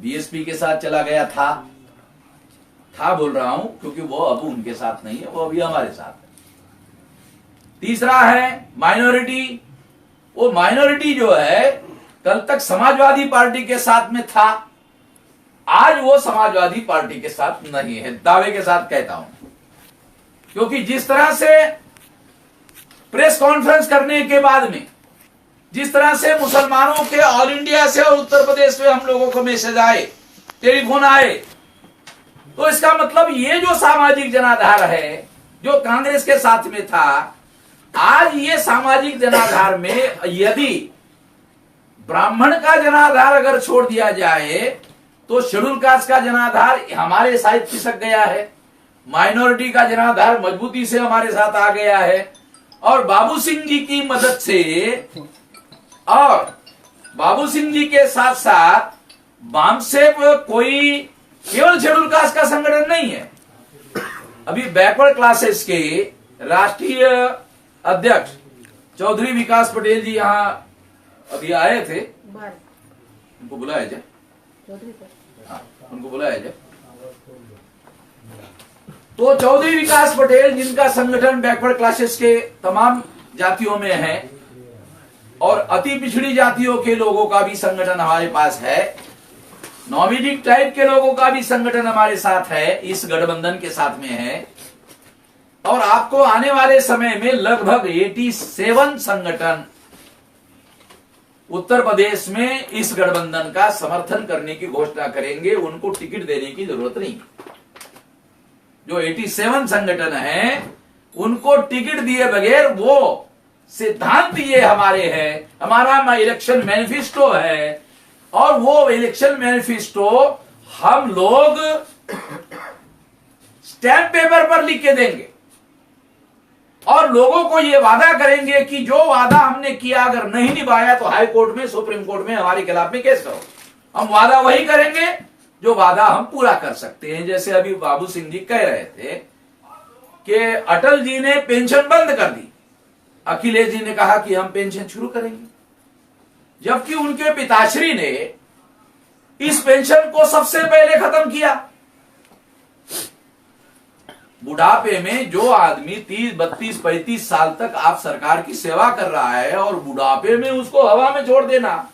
BSP के साथ चला गया था बोल रहा हूं क्योंकि वो अब उनके साथ नहीं है, वो अभी हमारे साथ है। तीसरा है माइनॉरिटी। वो माइनॉरिटी जो है कल तक समाजवादी पार्टी के साथ में था, आज वो समाजवादी पार्टी के साथ नहीं है, दावे के साथ कहता हूं। क्योंकि जिस तरह से प्रेस कॉन्फ्रेंस करने के बाद में जिस तरह से मुसलमानों के ऑल इंडिया से और उत्तर प्रदेश में हम लोगों को मैसेज आए, टेलीफोन आए, तो इसका मतलब ये जो सामाजिक जनाधार है जो कांग्रेस के साथ में था, आज ये सामाजिक जनाधार में यदि ब्राह्मण का जनाधार अगर छोड़ दिया जाए तो शेड्यूल कास्ट का जनाधार हमारे साथ खिसक गया है, माइनॉरिटी का जनाधार मजबूती से हमारे साथ आ गया है। और बाबू सिंह जी की मदद से और बाबू सिंह जी के साथ साथ बामसेप कोई केवल शेड्यूल कास्ट का संगठन नहीं है। अभी बैकवर्ड क्लासेस के राष्ट्रीय अध्यक्ष चौधरी विकास पटेल जी यहाँ अभी आए थे, उनको बुलाया जाए, हाँ उनको बुलाया जाए। तो चौधरी विकास पटेल जिनका संगठन बैकवर्ड क्लासेस के तमाम जातियों में है और अति पिछड़ी जातियों के लोगों का भी संगठन हमारे पास है, नॉमिडिक टाइप के लोगों का भी संगठन हमारे साथ है, इस गठबंधन के साथ में है। और आपको आने वाले समय में लगभग 87 संगठन उत्तर प्रदेश में इस गठबंधन का समर्थन करने की घोषणा करेंगे, उनको टिकट देने की जरूरत नहीं। जो 87 संगठन हैं उनको टिकट दिए बगैर, वो सिद्धांत ये हमारे हैं, हमारा इलेक्शन मैनिफेस्टो है और वो इलेक्शन मैनिफेस्टो हम लोग स्टैंप पेपर पर लिख के देंगे और लोगों को ये वादा करेंगे कि जो वादा हमने किया अगर नहीं निभाया तो हाई कोर्ट में, सुप्रीम कोर्ट में हमारे खिलाफ में केस करो। हम वादा वही करेंगे जो वादा हम पूरा कर सकते हैं। जैसे अभी बाबू सिंह जी कह रहे थे कि अटल जी ने पेंशन बंद कर दी, अखिलेश जी ने कहा कि हम पेंशन शुरू करेंगे, जबकि उनके पिताश्री ने इस पेंशन को सबसे पहले खत्म किया। बुढ़ापे में जो आदमी 30, 32, 35 साल तक आप सरकार की सेवा कर रहा है और बुढ़ापे में उसको हवा में छोड़ देना,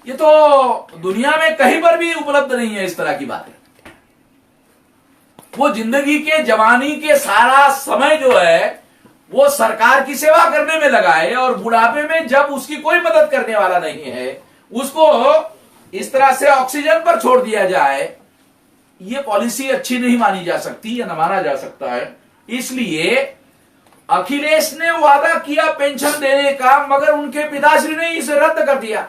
ये तो दुनिया में कहीं पर भी उपलब्ध नहीं है। इस तरह की बातें वो जिंदगी के जवानी के सारा समय जो है वो सरकार की सेवा करने में लगाए और बुढ़ापे में जब उसकी कोई मदद करने वाला नहीं है उसको इस तरह से ऑक्सीजन पर छोड़ दिया जाए, ये पॉलिसी अच्छी नहीं मानी जा सकती या न माना जा सकता है। इसलिए अखिलेश ने वादा किया पेंशन देने का, मगर उनके पिताश्री ने इसे रद्द कर दिया,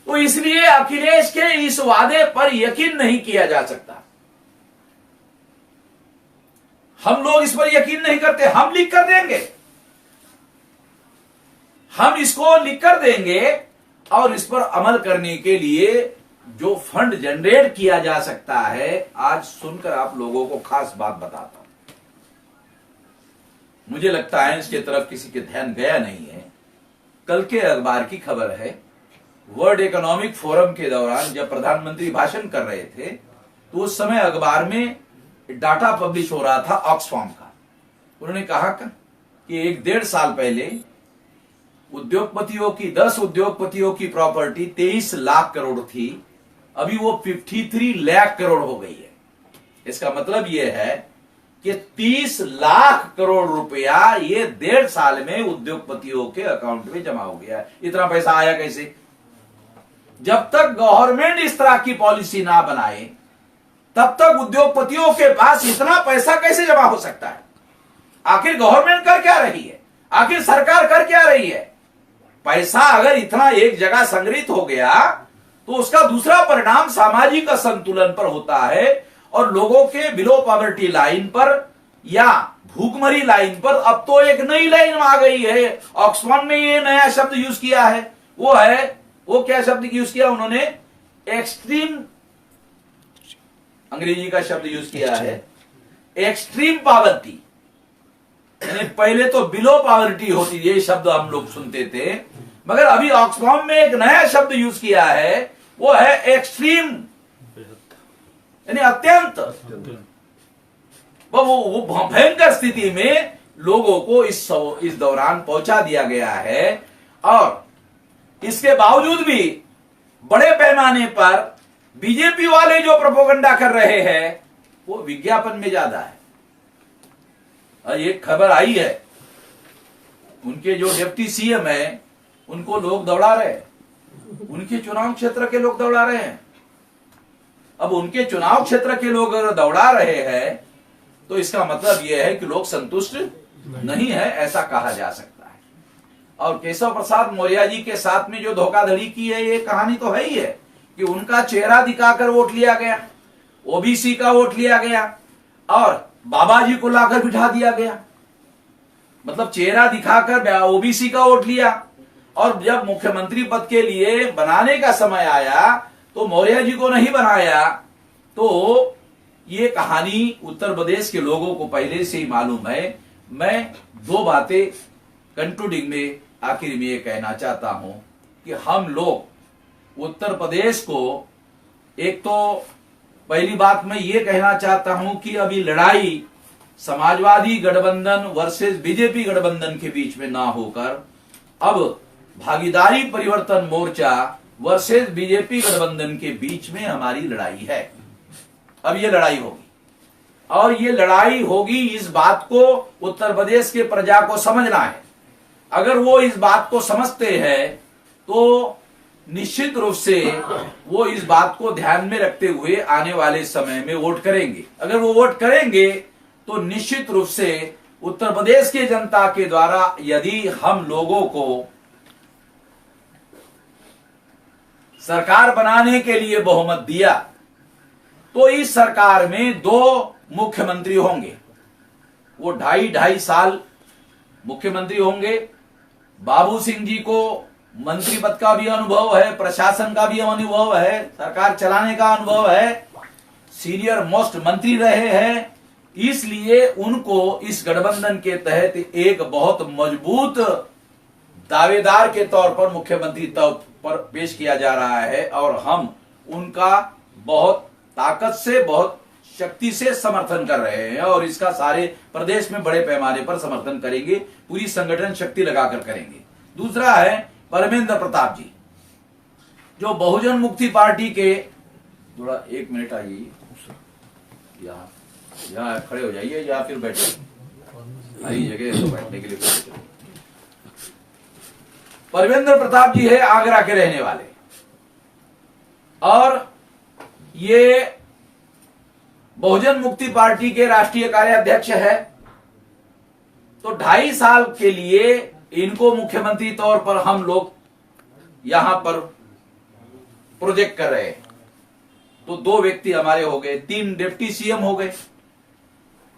तो इसलिए अखिलेश के इस वादे पर यकीन नहीं किया जा सकता। हम लोग इस पर यकीन नहीं करते, हम लिख कर देंगे, हम इसको लिख कर देंगे और इस पर अमल करने के लिए जो फंड जनरेट किया जा सकता है, आज सुनकर आप लोगों को खास बात बताता हूं। मुझे लगता है इसके तरफ किसी के ध्यान गया नहीं है। कल के अखबार की खबर है, वर्ल्ड इकोनॉमिक फोरम के दौरान जब प्रधानमंत्री भाषण कर रहे थे तो उस समय अखबार में डाटा पब्लिश हो रहा था ऑक्सफाम का। उन्होंने कहा कि 1-1.5 साल पहले उद्योगपतियों की 10 उद्योगपतियों की प्रॉपर्टी 23 लाख करोड़ थी, अभी वो 53 लाख करोड़ हो गई है। इसका मतलब यह है कि 30 लाख करोड़ रुपया ये 1.5 साल में उद्योगपतियों के अकाउंट में जमा हो गया। इतना पैसा आया कैसे? जब तक गवर्नमेंट इस तरह की पॉलिसी ना बनाए तब तक उद्योगपतियों के पास इतना पैसा कैसे जमा हो सकता है? आखिर गवर्नमेंट कर क्या रही है? आखिर सरकार कर क्या रही है? पैसा अगर इतना एक जगह संग्रहित हो गया तो उसका दूसरा परिणाम सामाजिक असंतुलन पर होता है और लोगों के बिलो पॉवर्टी लाइन पर या भूखमरी लाइन पर अब तो एक नई लाइन आ गई है। ऑक्सफोर्ड में ये नया शब्द यूज किया है, वो क्या शब्द यूज किया उन्होंने? एक्सट्रीम, अंग्रेजी का शब्द यूज किया है, एक्सट्रीम पॉवर्टी। यानी पहले तो बिलो पॉवर्टी होती, ये शब्द हम लोग सुनते थे, मगर अभी ऑक्सफाम में एक नया शब्द यूज किया है, वो है एक्सट्रीम, यानी अत्यंत। वो भयंकर स्थिति में लोगों को इस दौरान पहुंचा दिया गया है। और इसके बावजूद भी बड़े पैमाने पर बीजेपी वाले जो प्रोपोगंडा कर रहे हैं वो विज्ञापन में ज्यादा है। और एक खबर आई है, उनके जो डिप्टी सीएम है उनको लोग दौड़ा रहे हैं, उनके चुनाव क्षेत्र के लोग दौड़ा रहे हैं। अब उनके चुनाव क्षेत्र के लोग अगर दौड़ा रहे हैं तो इसका मतलब यह है कि लोग संतुष्ट नहीं है, ऐसा कहा जा सकता है। और केशव प्रसाद मौर्य जी के साथ में जो धोखाधड़ी की है, ये कहानी तो है ही है कि उनका चेहरा दिखाकर वोट लिया गया, ओबीसी का वोट लिया गया और बाबा जी को लाकर बिठा दिया गया। मतलब चेहरा दिखाकर ओबीसी का वोट लिया, और जब मुख्यमंत्री पद के लिए बनाने का समय आया तो मौर्य जी को नहीं बनाया। तो ये कहानी उत्तर प्रदेश के लोगों को पहले से ही मालूम है। मैं दो बातें कंक्लूडिंग में आखिर में ये कहना चाहता हूं कि हम लोग उत्तर प्रदेश को, एक तो पहली बात मैं ये कहना चाहता हूं कि अभी लड़ाई समाजवादी गठबंधन वर्सेस बीजेपी गठबंधन के बीच में ना होकर अब भागीदारी परिवर्तन मोर्चा वर्सेस बीजेपी गठबंधन के बीच में हमारी लड़ाई है। अब ये लड़ाई होगी, और ये लड़ाई होगी, इस बात को उत्तर प्रदेश के प्रजा को समझना है। अगर वो इस बात को समझते हैं तो निश्चित रूप से वो इस बात को ध्यान में रखते हुए आने वाले समय में वोट करेंगे। अगर वो वोट करेंगे तो निश्चित रूप से उत्तर प्रदेश की जनता के द्वारा यदि हम लोगों को सरकार बनाने के लिए बहुमत दिया तो इस सरकार में दो मुख्यमंत्री होंगे। वो 2.5 साल मुख्यमंत्री होंगे। बाबू सिंह जी को मंत्री पद का भी अनुभव है, प्रशासन का भी अनुभव है, सरकार चलाने का अनुभव है, सीनियर मोस्ट मंत्री रहे हैं, इसलिए उनको इस गठबंधन के तहत एक बहुत मजबूत दावेदार के तौर पर मुख्यमंत्री तौर पर पेश किया जा रहा है। और हम उनका बहुत ताकत से, बहुत शक्ति से समर्थन कर रहे हैं और इसका सारे प्रदेश में बड़े पैमाने पर समर्थन करेंगे, पूरी संगठन शक्ति लगाकर करेंगे। दूसरा है परमेंद्र प्रताप जी, जो बहुजन मुक्ति पार्टी के, थोड़ा 1 मिनट आइए, यहाँ खड़े हो जाइए या फिर बैठे, हरी जगह तो बैठने के लिए बैठे। परमेंद्र प्रताप जी है आगरा के रहने वाले, और ये बहुजन मुक्ति पार्टी के राष्ट्रीय कार्याध्यक्ष है। तो 2.5 साल के लिए इनको मुख्यमंत्री तौर पर हम लोग यहां पर प्रोजेक्ट कर रहे हैं। तो 2 व्यक्ति हमारे हो गए, 3 डिप्टी सीएम हो गए।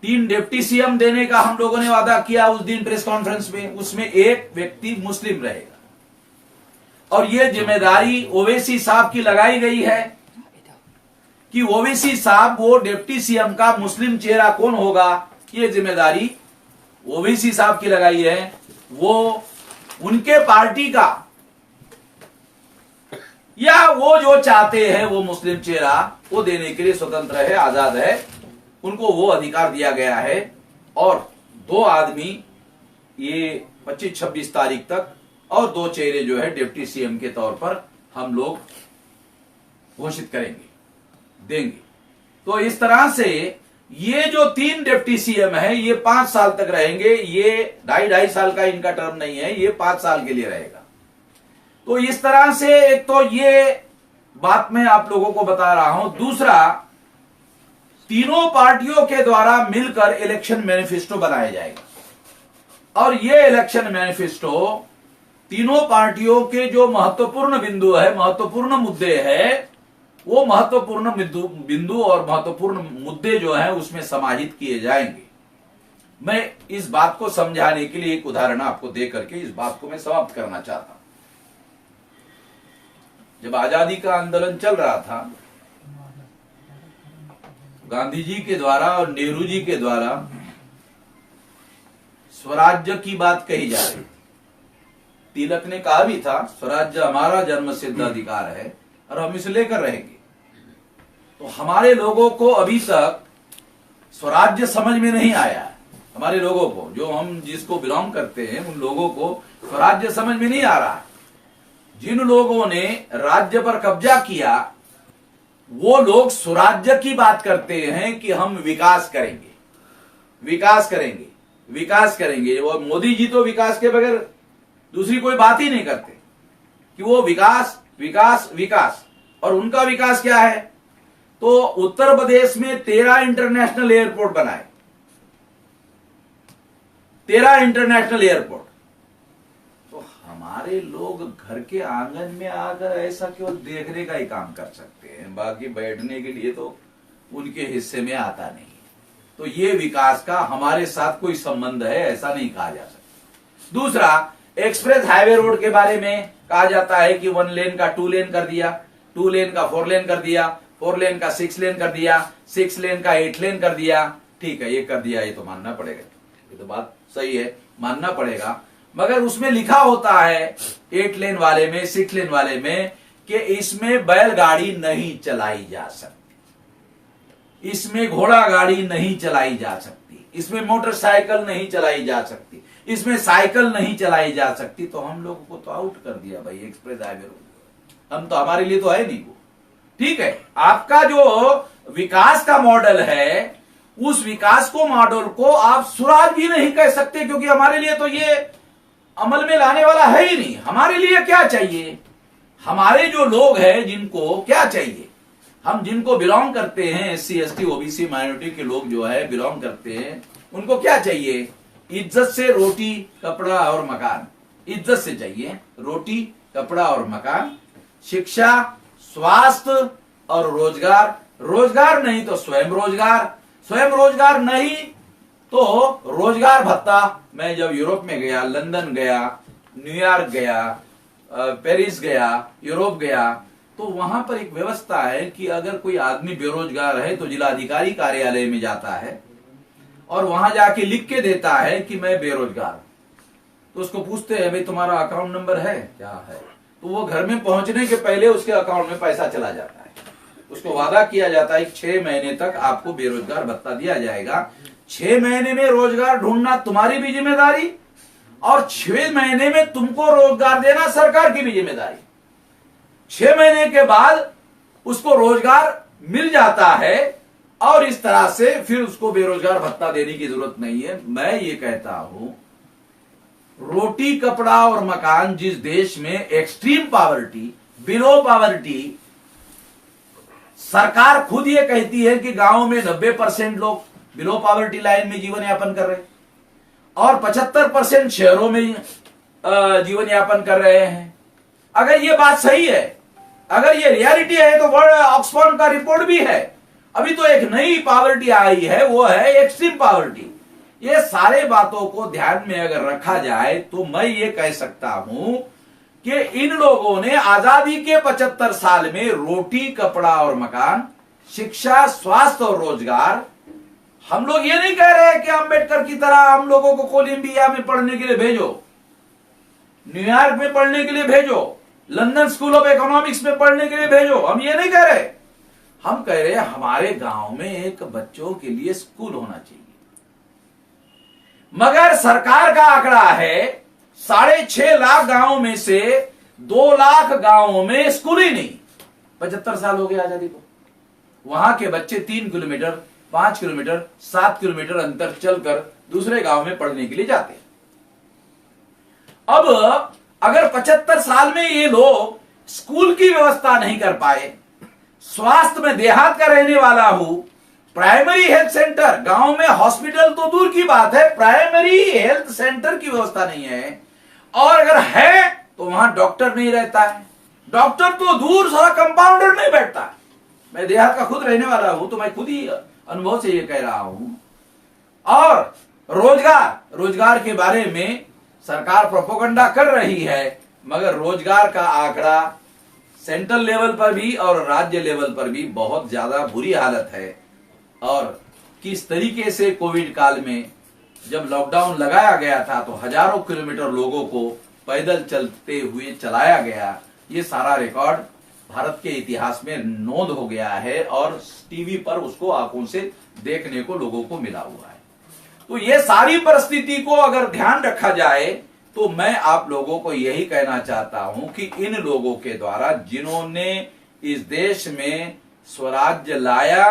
3 डिप्टी सीएम देने का हम लोगों ने वादा किया उस दिन प्रेस कॉन्फ्रेंस में, उसमें एक व्यक्ति मुस्लिम रहेगा। और ये जिम्मेदारी ओवैसी साहब की लगाई गई है कि ओवैसी साहब, वो डिप्टी सीएम का मुस्लिम चेहरा कौन होगा, ये जिम्मेदारी ओवैसी साहब की लगाई है। वो उनके पार्टी का, या वो जो चाहते हैं वो मुस्लिम चेहरा वो देने के लिए स्वतंत्र है, आजाद है, उनको वो अधिकार दिया गया है। और 2 आदमी ये 25-26 तारीख तक, और 2 चेहरे जो है डिप्टी सीएम के तौर पर हम लोग घोषित करेंगे, देंगे। तो इस तरह से ये जो 3 डिप्टी सीएम है ये 5 साल तक रहेंगे। ये 2.5 साल का इनका टर्म नहीं है, ये 5 साल के लिए रहेगा। तो इस तरह से एक तो ये बात मैं आप लोगों को बता रहा हूं। दूसरा, तीनों पार्टियों के द्वारा मिलकर इलेक्शन मैनिफेस्टो बनाया जाएगा, और ये इलेक्शन मैनिफेस्टो तीनों पार्टियों के जो महत्वपूर्ण बिंदु है, महत्वपूर्ण मुद्दे हैं, वो महत्वपूर्ण बिंदु और महत्वपूर्ण मुद्दे जो हैं उसमें समाहित किए जाएंगे। मैं इस बात को समझाने के लिए एक उदाहरण आपको दे करके इस बात को मैं समाप्त करना चाहता हूं। जब आजादी का आंदोलन चल रहा था, गांधी जी के द्वारा और नेहरू जी के द्वारा स्वराज्य की बात कही जा रही थी। तिलक ने कहा भी था स्वराज्य हमारा जन्म सिद्ध अधिकार है और हम इसे लेकर रहेंगे। तो हमारे लोगों को अभी तक स्वराज्य समझ में नहीं आया। हमारे लोगों को, जो हम जिसको बिलोंग करते हैं, उन लोगों को स्वराज्य समझ में नहीं आ रहा है। जिन लोगों ने राज्य पर कब्जा किया वो लोग स्वराज्य की बात करते हैं कि हम विकास करेंगे, विकास करेंगे, विकास करेंगे। और मोदी जी तो विकास के बगैर दूसरी कोई बात ही नहीं करते कि वो विकास विकास विकास। और उनका विकास क्या है? तो उत्तर प्रदेश में 13 इंटरनेशनल एयरपोर्ट बनाए, 13 इंटरनेशनल एयरपोर्ट। तो हमारे लोग घर के आंगन में आकर ऐसा केवल देखने का ही काम कर सकते हैं, बाकी बैठने के लिए तो उनके हिस्से में आता नहीं। तो ये विकास का हमारे साथ कोई संबंध है ऐसा नहीं कहा जा सकता। दूसरा, एक्सप्रेस हाईवे रोड के बारे में कहा जाता है कि 1 लेन का 2 लेन कर दिया, 2 लेन का 4 लेन कर दिया, 4 लेन का 6 लेन कर दिया, 6 लेन का 8 लेन कर दिया। ठीक है, ये कर दिया, ये तो मानना पड़ेगा, ये तो बात सही है, मानना पड़ेगा। मगर उसमें लिखा होता है 8 लेन वाले में, 6 लेन वाले में कि इसमें बैलगाड़ी नहीं चलाई जा सकती, इसमें घोड़ा गाड़ी नहीं चलाई जा सकती, इसमें मोटरसाइकिल नहीं चलाई जा सकती, इसमें साइकिल नहीं चलाई जा सकती। तो हम लोगों को तो आउट कर दिया भाई एक्सप्रेस हाईवे रोड। हम तो, हमारे लिए तो है नहीं वो। ठीक है, आपका जो विकास का मॉडल है उस विकास को मॉडल को आप स्वराज भी नहीं कह सकते, क्योंकि हमारे लिए तो ये अमल में लाने वाला है ही नहीं। हमारे लिए क्या चाहिए? हमारे जो लोग हैं जिनको क्या चाहिए, हम जिनको बिलोंग करते हैं, SC ST OBC माइनॉरिटी के लोग जो है बिलोंग करते हैं, उनको क्या चाहिए? इज्जत से रोटी कपड़ा और मकान। इज्जत से चाहिए रोटी कपड़ा और मकान, शिक्षा, स्वास्थ्य और रोजगार। रोजगार नहीं तो स्वयं रोजगार, स्वयं रोजगार नहीं तो रोजगार भत्ता। मैं जब यूरोप में गया, लंदन गया, न्यूयॉर्क गया, पेरिस गया, यूरोप गया, तो वहां पर एक व्यवस्था है कि अगर कोई आदमी बेरोजगार है तो जिलाधिकारी कार्यालय में जाता है और वहां जाके लिख के देता है कि मैं बेरोजगार। तो उसको पूछते हैं भाई तुम्हारा अकाउंट नंबर है क्या? है। तो वो घर में पहुंचने के पहले उसके अकाउंट में पैसा चला जाता है। उसको वादा किया जाता है कि 6 महीने तक आपको बेरोजगार भत्ता दिया जाएगा। 6 महीने में रोजगार ढूंढना तुम्हारी भी जिम्मेदारी और 6 महीने में तुमको रोजगार देना सरकार की भी जिम्मेदारी। 6 महीने के बाद उसको रोजगार मिल जाता है और इस तरह से फिर उसको बेरोजगार भत्ता देने की जरूरत नहीं है। मैं ये कहता हूं, रोटी कपड़ा और मकान जिस देश में एक्सट्रीम पॉवर्टी, बिलो पॉवर्टी, सरकार खुद ये कहती है कि गांव में 90% लोग बिलो पॉवर्टी लाइन में जीवन यापन कर रहे हैं और 75% शहरों में जीवन यापन कर रहे हैं। अगर ये बात सही है, अगर ये रियलिटी है, तो वर्ल्ड ऑक्सफोर्ड का रिपोर्ट भी है। अभी तो एक नई पॉवर्टी आई है, वो है एक्सट्रीम पॉवर्टी। ये सारे बातों को ध्यान में अगर रखा जाए तो मैं ये कह सकता हूं कि इन लोगों ने आजादी के 75 साल में रोटी कपड़ा और मकान, शिक्षा, स्वास्थ्य और रोजगार। हम लोग ये नहीं कह रहे कि अंबेडकर की तरह हम लोगों को कोलंबिया में पढ़ने के लिए भेजो, न्यूयॉर्क में पढ़ने के लिए भेजो, लंदन स्कूल ऑफ इकोनॉमिक्स में पढ़ने के लिए भेजो। हम ये नहीं कह रहे। हम कह रहे हैं हमारे गांव में एक बच्चों के लिए स्कूल होना चाहिए। मगर सरकार का आंकड़ा है 6.5 लाख गांवों में से 2 लाख गांवों में स्कूल ही नहीं। 75 साल हो गए आजादी को। वहां के बच्चे 3 किलोमीटर, 5 किलोमीटर, 7 किलोमीटर अंतर चलकर दूसरे गांव में पढ़ने के लिए जाते हैं। अब अगर 75 साल में ये लोग स्कूल की व्यवस्था नहीं कर पाए, स्वास्थ्य में देहात का रहने वाला हूं, प्राइमरी हेल्थ सेंटर, गांव में हॉस्पिटल तो दूर की बात है, प्राइमरी हेल्थ सेंटर की व्यवस्था नहीं है, और अगर है तो वहां डॉक्टर नहीं रहता है। डॉक्टर तो दूर, सारा कंपाउंडर नहीं बैठता। मैं देहात का खुद रहने वाला हूं तो मैं खुद ही अनुभव से ये कह रहा हूं। और रोजगार के बारे में सरकार प्रोपोगंडा कर रही है, मगर रोजगार का आंकड़ा सेंट्रल लेवल पर भी और राज्य लेवल पर भी बहुत ज्यादा बुरी हालत है। और किस तरीके से कोविड काल में जब लॉकडाउन लगाया गया था तो हजारों किलोमीटर लोगों को पैदल चलते हुए चलाया गया, ये सारा रिकॉर्ड भारत के इतिहास में नोंद हो गया है और टीवी पर उसको आंखों से देखने को लोगों को मिला हुआ है। तो ये सारी परिस्थिति को अगर ध्यान रखा जाए तो मैं आप लोगों को यही कहना चाहता हूं कि इन लोगों के द्वारा जिन्होंने इस देश में स्वराज्य लाया,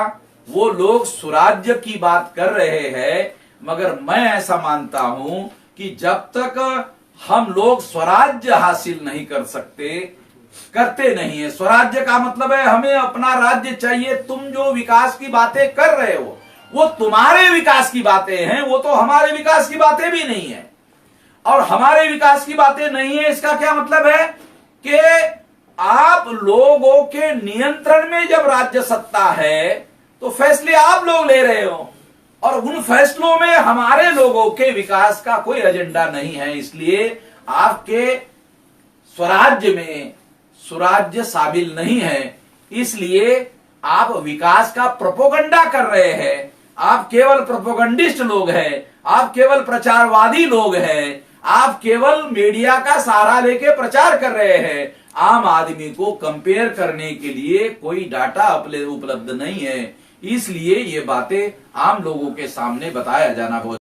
वो लोग स्वराज्य की बात कर रहे हैं, मगर मैं ऐसा मानता हूं कि जब तक हम लोग स्वराज्य हासिल नहीं कर सकते, करते नहीं है। स्वराज्य का मतलब है हमें अपना राज्य चाहिए। तुम जो विकास की बातें कर रहे हो वो तुम्हारे विकास की बातें हैं, वो तो हमारे विकास की बातें भी नहीं है। और हमारे विकास की बातें नहीं है इसका क्या मतलब है कि आप लोगों के नियंत्रण में जब राज्य सत्ता है तो फैसले आप लोग ले रहे हो और उन फैसलों में हमारे लोगों के विकास का कोई एजेंडा नहीं है। इसलिए आपके स्वराज्य में सुराज्य शामिल नहीं है, इसलिए आप विकास का प्रोपोगंडा कर रहे हैं। आप केवल प्रोपोगंडिस्ट लोग हैं, आप केवल प्रचारवादी लोग हैं, आप केवल मीडिया का सहारा लेके प्रचार कर रहे हैं। आम आदमी को कंपेयर करने के लिए कोई डाटा उपलब्ध नहीं है, इसलिए ये बातें आम लोगों के सामने बताया जाना बहुत